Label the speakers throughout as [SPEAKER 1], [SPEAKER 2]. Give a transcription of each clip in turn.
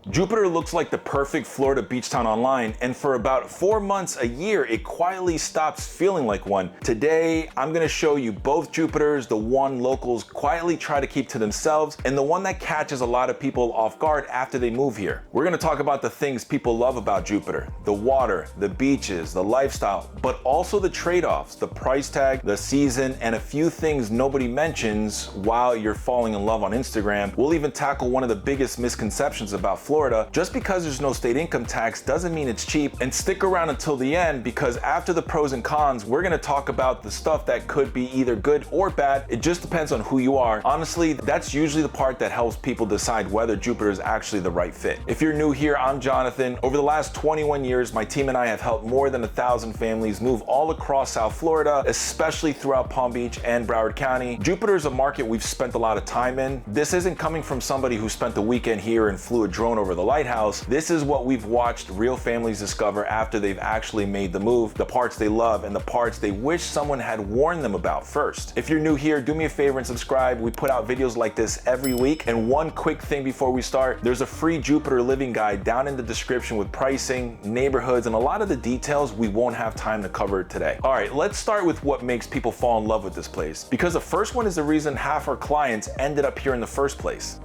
[SPEAKER 1] Jupiter looks like the perfect Florida beach town online, and for about 4 months a year, it quietly stops feeling like one. Today, I'm gonna show you both Jupiters, the one locals quietly try to keep to themselves, and the one that catches a lot of people off guard after they move here. We're gonna talk about the things people love about Jupiter, the water, the beaches, the lifestyle, but also the trade-offs, the price tag, the season, and a few things nobody mentions while you're falling in love on Instagram. We'll even tackle one of the biggest misconceptions about Florida. Just because there's no state income tax doesn't mean it's cheap. And stick around until the end, because after the pros and cons, we're gonna talk about the stuff that could be either good or bad. It just depends on who you are. Honestly, that's usually the part that helps people decide whether Jupiter is actually the right fit. If you're new here, I'm Jonathan. Over the last 21 years, my team and I have helped more than 1,000 families move all across South Florida, especially throughout Palm Beach and Broward County. Jupiter is a market we've spent a lot of time in. This isn't coming from somebody who spent the weekend here and flew a drone over the lighthouse. This is what we've watched real families discover after they've actually made the move, the parts they love and the parts they wish someone had warned them about first. If you're new here, do me a favor and subscribe. We put out videos like this every week. And one quick thing before we start, there's a free Jupiter living guide down in the description with pricing, neighborhoods, and a lot of the details we won't have time to cover today. All right, let's start with what makes people fall in love with this place, because the first one is the reason half our clients ended up here in the first place.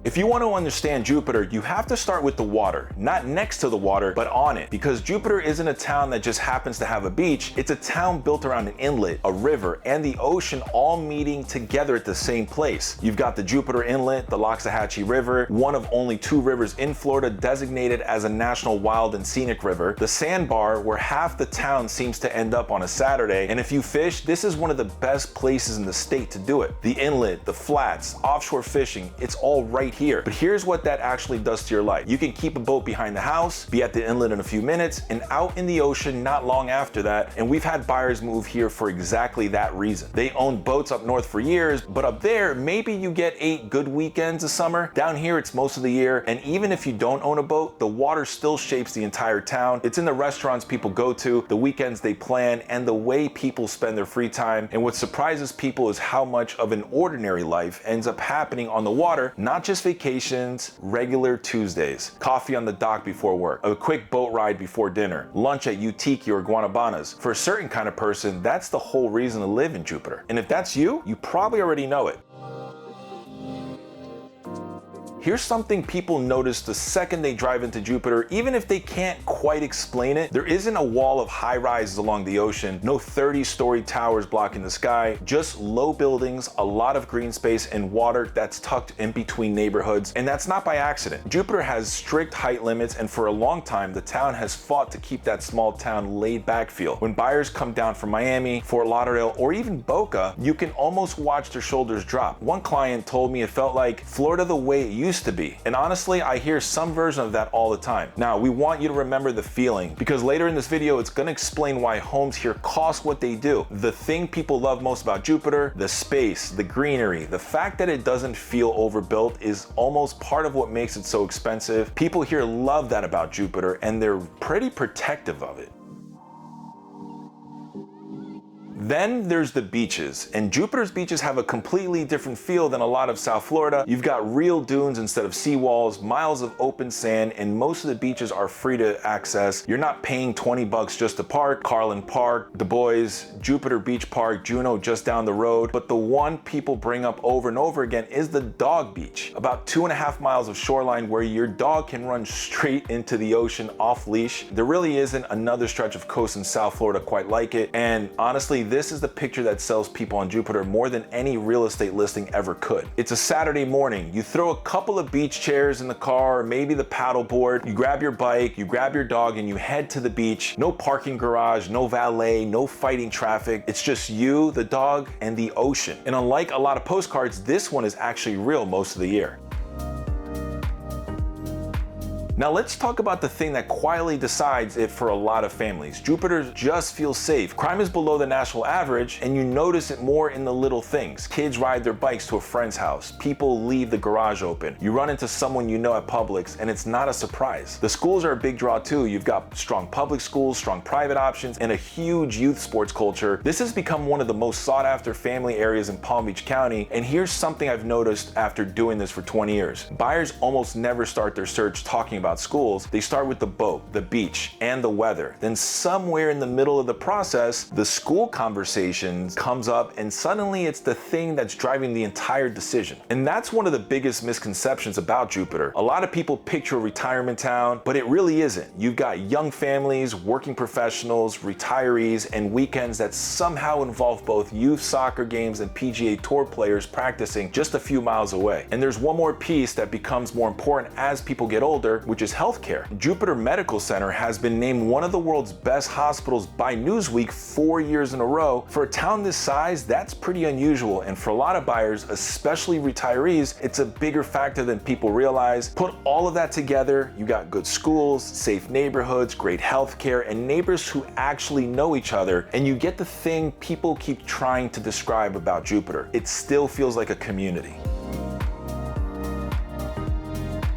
[SPEAKER 1] If you want to understand Jupiter, you have to start with the water. Not next to the water, but on it. Because Jupiter isn't a town that just happens to have a beach. It's a town built around an inlet, a river, and the ocean all meeting together at the same place. You've got the Jupiter Inlet, the Loxahatchee River, one of only 2 rivers in Florida designated as a national wild and scenic river, the sandbar where half the town seems to end up on a Saturday, and if you fish, this is one of the best places in the state to do it. The inlet, the flats, offshore fishing, it's all right here. But here's what that actually does to your life. You can keep a boat behind the house, be at the inlet in a few minutes, and out in the ocean not long after that. And we've had buyers move here for exactly that reason. They owned boats up north for years, but up there, maybe you get 8 good weekends a summer. Down here, it's most of the year. And even if you don't own a boat, the water still shapes the entire town. It's in the restaurants people go to, the weekends they plan, and the way people spend their free time. And what surprises people is how much of an ordinary life ends up happening on the water, not just vacations, regular Tuesdays, coffee on the dock before work, a quick boat ride before dinner, lunch at Utiki or Guanabanas. For a certain kind of person, that's the whole reason to live in Jupiter. And if that's you, you probably already know it. Here's something people notice the second they drive into Jupiter, even if they can't quite explain it. There isn't a wall of high rises along the ocean, no 30-story towers blocking the sky, just low buildings, a lot of green space, and water that's tucked in between neighborhoods. And that's not by accident. Jupiter has strict height limits, and for a long time, the town has fought to keep that small town laid back feel. When buyers come down from Miami, Fort Lauderdale, or even Boca, you can almost watch their shoulders drop. One client told me it felt like Florida the way it used to be. And honestly, I hear some version of that all the time. Now, we want you to remember the feeling, because later in this video, it's gonna explain why homes here cost what they do. The thing people love most about Jupiter, the space, the greenery, the fact that it doesn't feel overbuilt is almost part of what makes it so expensive. People here love that about Jupiter, and they're pretty protective of it. Then there's the beaches, and Jupiter's beaches have a completely different feel than a lot of South Florida. You've got real dunes instead of seawalls, miles of open sand, and most of the beaches are free to access. You're not paying 20 bucks just to park. Carlin Park, Du Bois, Jupiter Beach Park, Juneau just down the road. But the one people bring up over and over again is the dog beach. About 2.5 miles of shoreline where your dog can run straight into the ocean off leash. There really isn't another stretch of coast in South Florida quite like it. And honestly, this is the picture that sells people on Jupiter more than any real estate listing ever could. It's a Saturday morning. You throw a couple of beach chairs in the car, or maybe the paddle board. You grab your bike, you grab your dog, and you head to the beach. No parking garage, no valet, no fighting traffic. It's just you, the dog, and the ocean. And unlike a lot of postcards, this one is actually real most of the year. Now let's talk about the thing that quietly decides it for a lot of families. Jupiter just feels safe. Crime is below the national average, and you notice it more in the little things. Kids ride their bikes to a friend's house. People leave the garage open. You run into someone you know at Publix, and it's not a surprise. The schools are a big draw too. You've got strong public schools, strong private options, and a huge youth sports culture. This has become one of the most sought after family areas in Palm Beach County, and here's something I've noticed after doing this for 20 years. Buyers almost never start their search talking about schools. They start with the boat, the beach, and the weather. Then somewhere in the middle of the process, the school conversation comes up, and suddenly it's the thing that's driving the entire decision. And that's one of the biggest misconceptions about Jupiter. A lot of people picture a retirement town, but it really isn't. You've got young families, working professionals, retirees, and weekends that somehow involve both youth soccer games and PGA Tour players practicing just a few miles away. And there's one more piece that becomes more important as people get older, which is healthcare. Jupiter Medical Center has been named one of the world's best hospitals by Newsweek 4 years in a row. For a town this size, that's pretty unusual, and for a lot of buyers, especially retirees, it's a bigger factor than people realize. Put all of that together, you got good schools, safe neighborhoods, great healthcare, and neighbors who actually know each other, and you get the thing people keep trying to describe about Jupiter. It still feels like a community.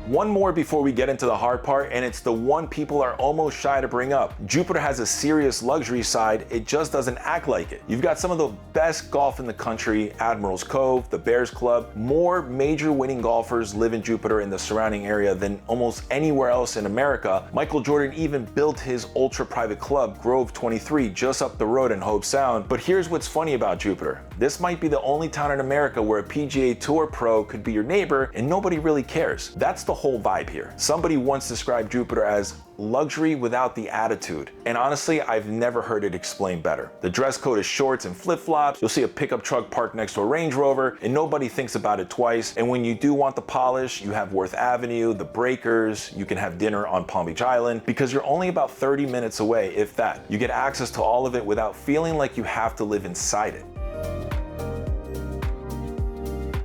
[SPEAKER 1] One more before we get into the hard part, and it's the one people are almost shy to bring up. Jupiter has a serious luxury side, it just doesn't act like it. You've got some of the best golf in the country, Admiral's Cove, the Bears Club. More major winning golfers live in Jupiter and the surrounding area than almost anywhere else in America. Michael Jordan even built his ultra private club, Grove 23, just up the road in Hobe Sound. But here's what's funny about Jupiter. This might be the only town in America where a PGA Tour pro could be your neighbor and nobody really cares. That's the whole vibe here. Somebody once described Jupiter as luxury without the attitude. And honestly, I've never heard it explained better. The dress code is shorts and flip-flops. You'll see a pickup truck parked next to a Range Rover, and nobody thinks about it twice. And when you do want the polish, you have Worth Avenue, the Breakers, you can have dinner on Palm Beach Island, because you're only about 30 minutes away, if that. You get access to all of it without feeling like you have to live inside it.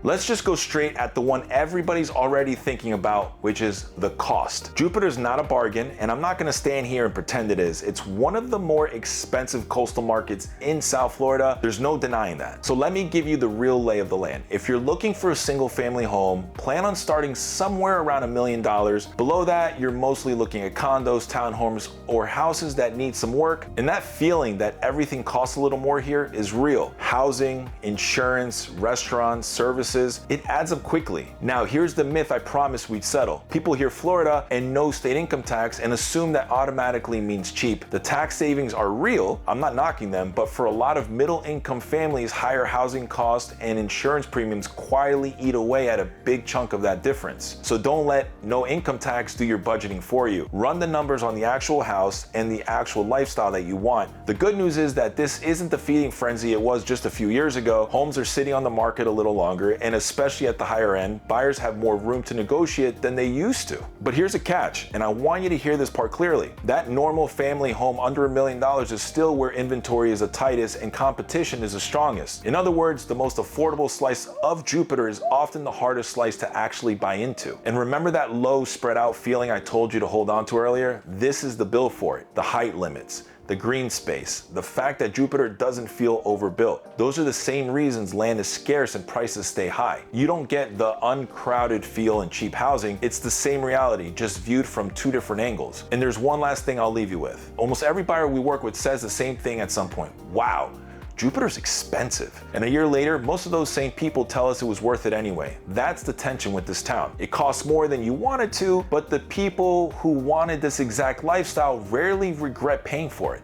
[SPEAKER 1] Let's just go straight at the one everybody's already thinking about, which is the cost. Jupiter's not a bargain, and I'm not gonna stand here and pretend it is. It's one of the more expensive coastal markets in South Florida. There's no denying that. So let me give you the real lay of the land. If you're looking for a single family home, plan on starting somewhere around $1 million. Below that, you're mostly looking at condos, townhomes, or houses that need some work. And that feeling that everything costs a little more here is real. Housing, insurance, restaurants, services, it adds up quickly. Now, here's the myth I promised we'd settle. People hear Florida and no state income tax and assume that automatically means cheap. The tax savings are real, I'm not knocking them, but for a lot of middle income families, higher housing costs and insurance premiums quietly eat away at a big chunk of that difference. So don't let no income tax do your budgeting for you. Run the numbers on the actual house and the actual lifestyle that you want. The good news is that this isn't the feeding frenzy it was just a few years ago. Homes are sitting on the market a little longer, and especially at the higher end, buyers have more room to negotiate than they used to. But here's a catch, and I want you to hear this part clearly. That normal family home under $1 million is still where inventory is the tightest and competition is the strongest. In other words, the most affordable slice of Jupiter is often the hardest slice to actually buy into. And remember that low spread out feeling I told you to hold on to earlier? This is the bill for it. The height limits, the green space, the fact that Jupiter doesn't feel overbuilt. Those are the same reasons land is scarce and prices stay high. You don't get the uncrowded feel and cheap housing. It's the same reality, just viewed from two different angles. And there's one last thing I'll leave you with. Almost every buyer we work with says the same thing at some point. Wow, Jupiter's expensive. And a year later, most of those same people tell us it was worth it anyway. That's the tension with this town. It costs more than you wanted to, but the people who wanted this exact lifestyle rarely regret paying for it.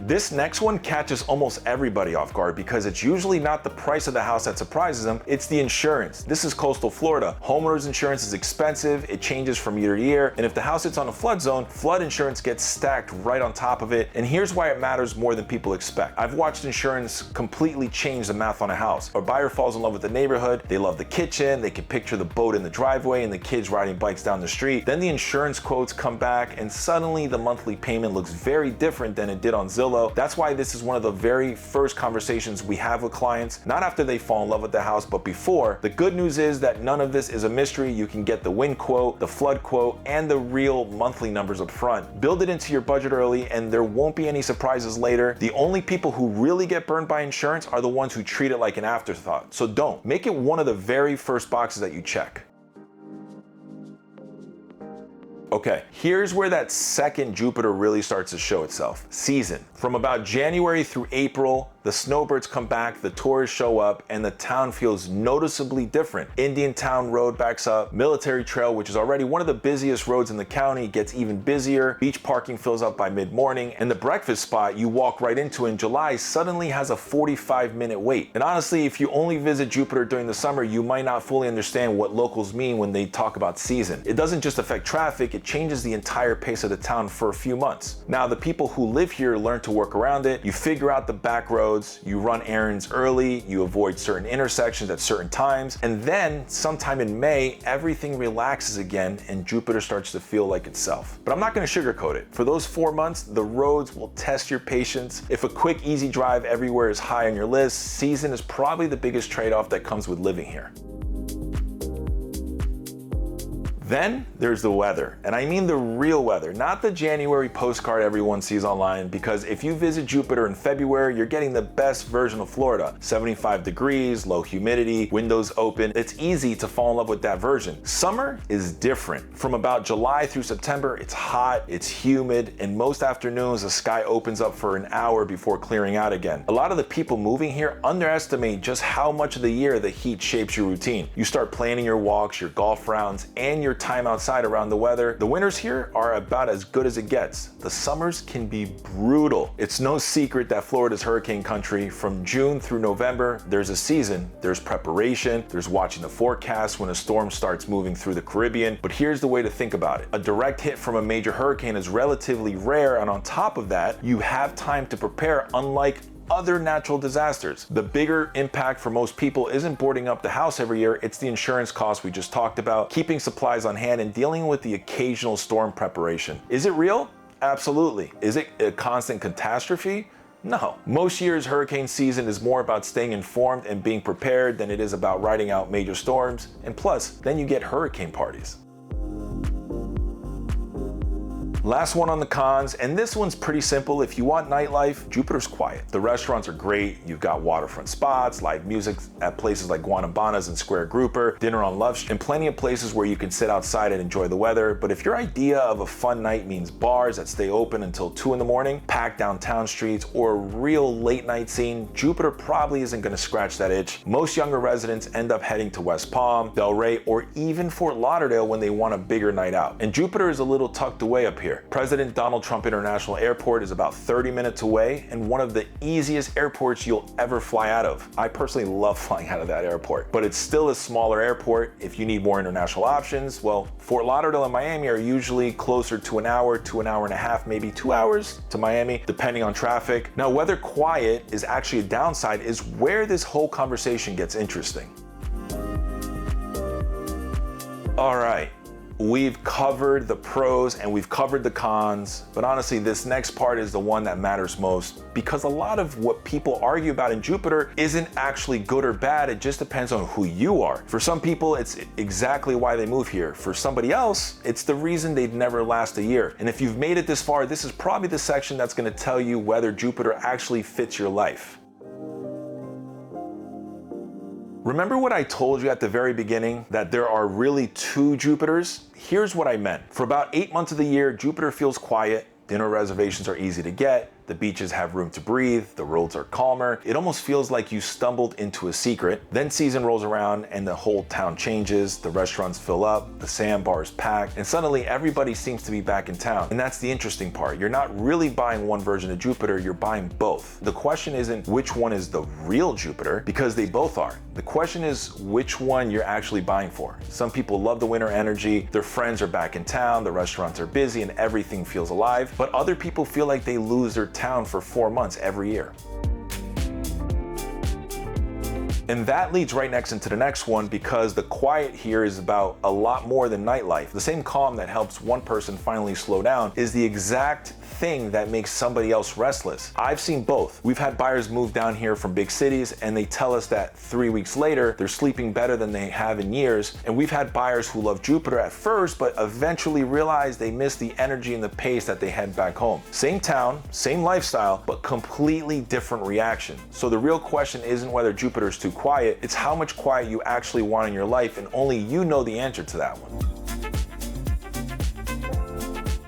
[SPEAKER 1] This next one catches almost everybody off guard because it's usually not the price of the house that surprises them, it's the insurance. This is coastal Florida. Homeowners insurance is expensive, it changes from year to year, and if the house sits on a flood zone, flood insurance gets stacked right on top of it, and here's why it matters more than people expect. I've watched insurance completely change the math on a house. A buyer falls in love with the neighborhood, they love the kitchen, they can picture the boat in the driveway and the kids riding bikes down the street. Then the insurance quotes come back and suddenly the monthly payment looks very different than it did on Zillow flow. That's why this is one of the very first conversations we have with clients, not after they fall in love with the house, but before. The good news is that none of this is a mystery. You can get the wind quote, the flood quote, and the real monthly numbers up front. Build it into your budget early, and there won't be any surprises later. The only people who really get burned by insurance are the ones who treat it like an afterthought. So don't. Make it one of the very first boxes that you check. Okay, here's where that second Jupiter really starts to show itself. Season. From about January through April, the snowbirds come back, the tourists show up, and the town feels noticeably different. Indian Town Road backs up, Military Trail, which is already one of the busiest roads in the county, gets even busier, beach parking fills up by mid-morning, and the breakfast spot you walk right into in July suddenly has a 45-minute wait. And honestly, if you only visit Jupiter during the summer, you might not fully understand what locals mean when they talk about season. It doesn't just affect traffic, it changes the entire pace of the town for a few months. Now, the people who live here learn to work around it. You figure out the back roads, you run errands early, you avoid certain intersections at certain times, and then sometime in May, everything relaxes again and Jupiter starts to feel like itself. But I'm not gonna sugarcoat it. For those 4 months, the roads will test your patience. If a quick, easy drive everywhere is high on your list, season is probably the biggest trade-off that comes with living here. Then there's the weather, and I mean the real weather, not the January postcard everyone sees online, because if you visit Jupiter in February, you're getting the best version of Florida. 75 degrees, low humidity, windows open. It's easy to fall in love with that version. Summer is different. From about July through September, it's hot, it's humid, and most afternoons the sky opens up for an hour before clearing out again. A lot of the people moving here underestimate just how much of the year the heat shapes your routine. You start planning your walks, your golf rounds, and your time outside around the weather. The winters here are about as good as it gets. The summers can be brutal. It's no secret that Florida's hurricane country. From June through November, there's a season, there's preparation, there's watching the forecast when a storm starts moving through the Caribbean. But here's the way to think about it. A direct hit from a major hurricane is relatively rare, and on top of that, you have time to prepare, unlike other natural disasters. The bigger impact for most people isn't boarding up the house every year, it's the insurance costs we just talked about, keeping supplies on hand, and dealing with the occasional storm preparation. Is it real? Absolutely. Is it a constant catastrophe? No. Most years, hurricane season is more about staying informed and being prepared than it is about riding out major storms. And plus, then you get hurricane parties. Last one on the cons, and this one's pretty simple. If you want nightlife, Jupiter's quiet. The restaurants are great. You've got waterfront spots, live music at places like Guanabanas and Square Grouper, dinner on Love Street, and plenty of places where you can sit outside and enjoy the weather. But if your idea of a fun night means bars that stay open until 2 in the morning, packed downtown streets, or a real late night scene, Jupiter probably isn't gonna scratch that itch. Most younger residents end up heading to West Palm, Delray, or even Fort Lauderdale when they want a bigger night out. And Jupiter is a little tucked away up here. President Donald Trump International Airport is about 30 minutes away and one of the easiest airports you'll ever fly out of. I personally love flying out of that airport, but it's still a smaller airport. If you need more international options, well, Fort Lauderdale and Miami are usually closer to an hour and a half, maybe 2 hours to Miami, depending on traffic. Now, whether quiet is actually a downside is where this whole conversation gets interesting. All right. We've covered the pros and we've covered the cons, but honestly, this next part is the one that matters most, because a lot of what people argue about in Jupiter isn't actually good or bad, it just depends on who you are. For some people, it's exactly why they move here. For somebody else, it's the reason they'd never last a year. And if you've made it this far, this is probably the section that's gonna tell you whether Jupiter actually fits your life. Remember what I told you at the very beginning, that there are really 2 Jupiters? Here's what I meant. For about 8 months of the year, Jupiter feels quiet, dinner reservations are easy to get, the beaches have room to breathe, the roads are calmer. It almost feels like you stumbled into a secret. Then season rolls around and the whole town changes, the restaurants fill up, the sandbars packed, and suddenly everybody seems to be back in town. And that's the interesting part. You're not really buying one version of Jupiter, you're buying both. The question isn't which one is the real Jupiter, because they both are. The question is which one you're actually buying for. Some people love the winter energy, their friends are back in town, the restaurants are busy, and everything feels alive. But other people feel like they lose their town for 4 months every year. And that leads right next into the next one, because the quiet here is about a lot more than nightlife. The same calm that helps one person finally slow down is the exact thing that makes somebody else restless. I've seen both. We've had buyers move down here from big cities and they tell us that 3 weeks later, they're sleeping better than they have in years. And we've had buyers who love Jupiter at first, but eventually realize they miss the energy and the pace that they had back home. Same town, same lifestyle, but completely different reaction. So the real question isn't whether Jupiter is too quiet, it's how much quiet you actually want in your life, and only you know the answer to that one.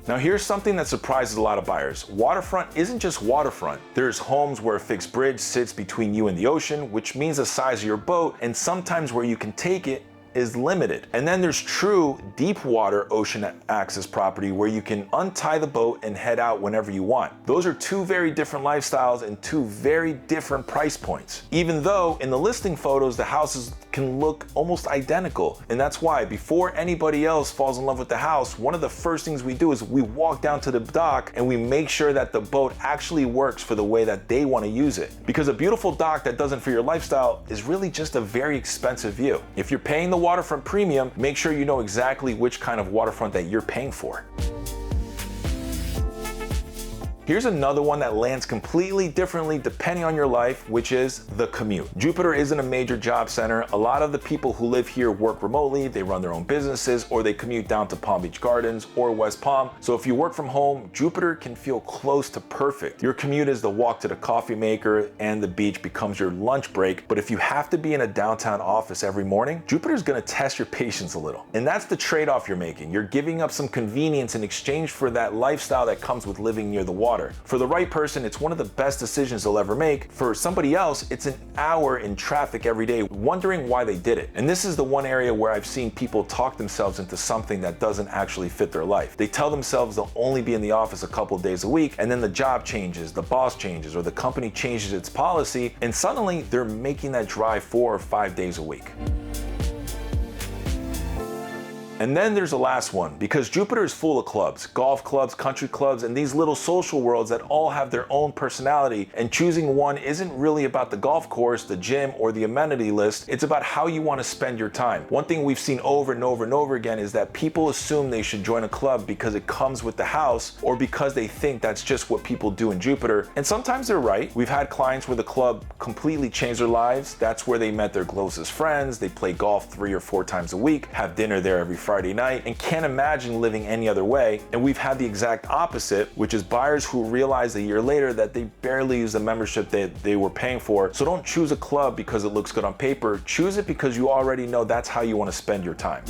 [SPEAKER 1] Now here's something that surprises a lot of buyers. Waterfront isn't just waterfront. There's homes where a fixed bridge sits between you and the ocean, which means the size of your boat, and sometimes where you can take it is limited. And then there's true deep water ocean access property where you can untie the boat and head out whenever you want. Those are two very different lifestyles and two very different price points. Even though in the listing photos, the houses can look almost identical. And that's why before anybody else falls in love with the house, one of the first things we do is we walk down to the dock and we make sure that the boat actually works for the way that they want to use it. Because a beautiful dock that doesn't fit your lifestyle is really just a very expensive view. If you're paying the waterfront premium, make sure you know exactly which kind of waterfront that you're paying for. Here's another one that lands completely differently depending on your life, which is the commute. Jupiter isn't a major job center. A lot of the people who live here work remotely, they run their own businesses, or they commute down to Palm Beach Gardens or West Palm. So if you work from home, Jupiter can feel close to perfect. Your commute is the walk to the coffee maker and the beach becomes your lunch break. But if you have to be in a downtown office every morning, Jupiter's gonna test your patience a little. And that's the trade-off you're making. You're giving up some convenience in exchange for that lifestyle that comes with living near the water. For the right person, it's one of the best decisions they'll ever make. For somebody else, it's an hour in traffic every day wondering why they did it. And this is the one area where I've seen people talk themselves into something that doesn't actually fit their life. They tell themselves they'll only be in the office a couple of days a week, and then the job changes, the boss changes, or the company changes its policy, and suddenly they're making that drive 4 or 5 days a week. And then there's the last one, because Jupiter is full of clubs, golf clubs, country clubs, and these little social worlds that all have their own personality, and choosing one isn't really about the golf course, the gym, or the amenity list. It's about how you want to spend your time. One thing we've seen over and over and over again is that people assume they should join a club because it comes with the house, or because they think that's just what people do in Jupiter. And sometimes they're right. We've had clients where the club completely changed their lives. That's where they met their closest friends. They play golf 3 or 4 times a week, have dinner there every Friday night, and can't imagine living any other way. And we've had the exact opposite, which is buyers who realize a year later that they barely use the membership that they were paying for. So don't choose a club because it looks good on paper. Choose it because you already know that's how you want to spend your time.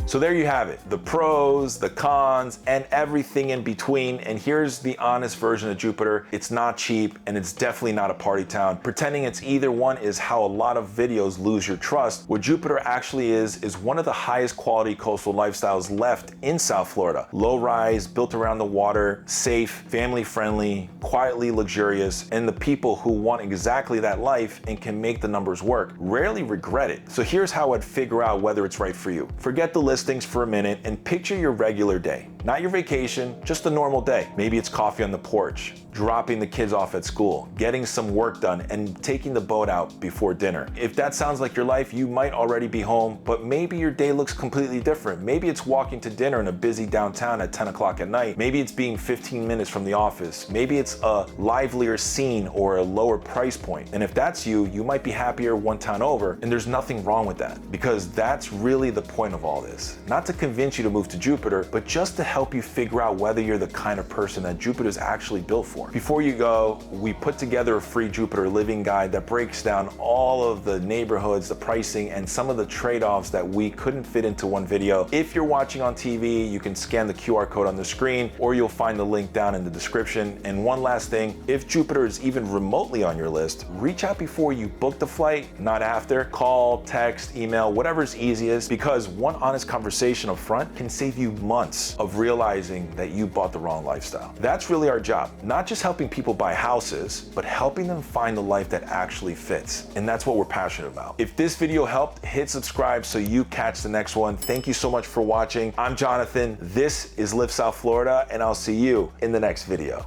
[SPEAKER 1] So there you have it, the pros, the cons, and everything in between. And here's the honest version of Jupiter. It's not cheap, and it's definitely not a party town. Pretending it's either one is how a lot of videos lose your trust. What Jupiter actually is one of the highest quality coastal lifestyles left in South Florida. Low rise, built around the water, safe, family friendly, quietly luxurious, and the people who want exactly that life and can make the numbers work rarely regret it. So here's how I'd figure out whether it's right for you. Forget the listings for a minute and picture your regular day. Not your vacation, just a normal day. Maybe it's coffee on the porch, dropping the kids off at school, getting some work done, and taking the boat out before dinner. If that sounds like your life, you might already be home, but maybe your day looks completely different. Maybe it's walking to dinner in a busy downtown at 10 o'clock at night. Maybe it's being 15 minutes from the office. Maybe it's a livelier scene or a lower price point. And if that's you, you might be happier one town over, and there's nothing wrong with that, because that's really the point of all this. Not to convince you to move to Jupiter, but just to help you figure out whether you're the kind of person that Jupiter is actually built for. Before you go, we put together a free Jupiter living guide that breaks down all of the neighborhoods, the pricing, and some of the trade-offs that we couldn't fit into one video. If you're watching on TV, you can scan the QR code on the screen, or you'll find the link down in the description. And one last thing, if Jupiter is even remotely on your list, reach out before you book the flight, not after. Call, text, email, whatever's easiest, because one honest conversation up front can save you months of realizing that you bought the wrong lifestyle. That's really our job, not just helping people buy houses, but helping them find the life that actually fits. And that's what we're passionate about. If this video helped, hit subscribe so you catch the next one. Thank you so much for watching. I'm Jonathan. This is Live South Florida, and I'll see you in the next video.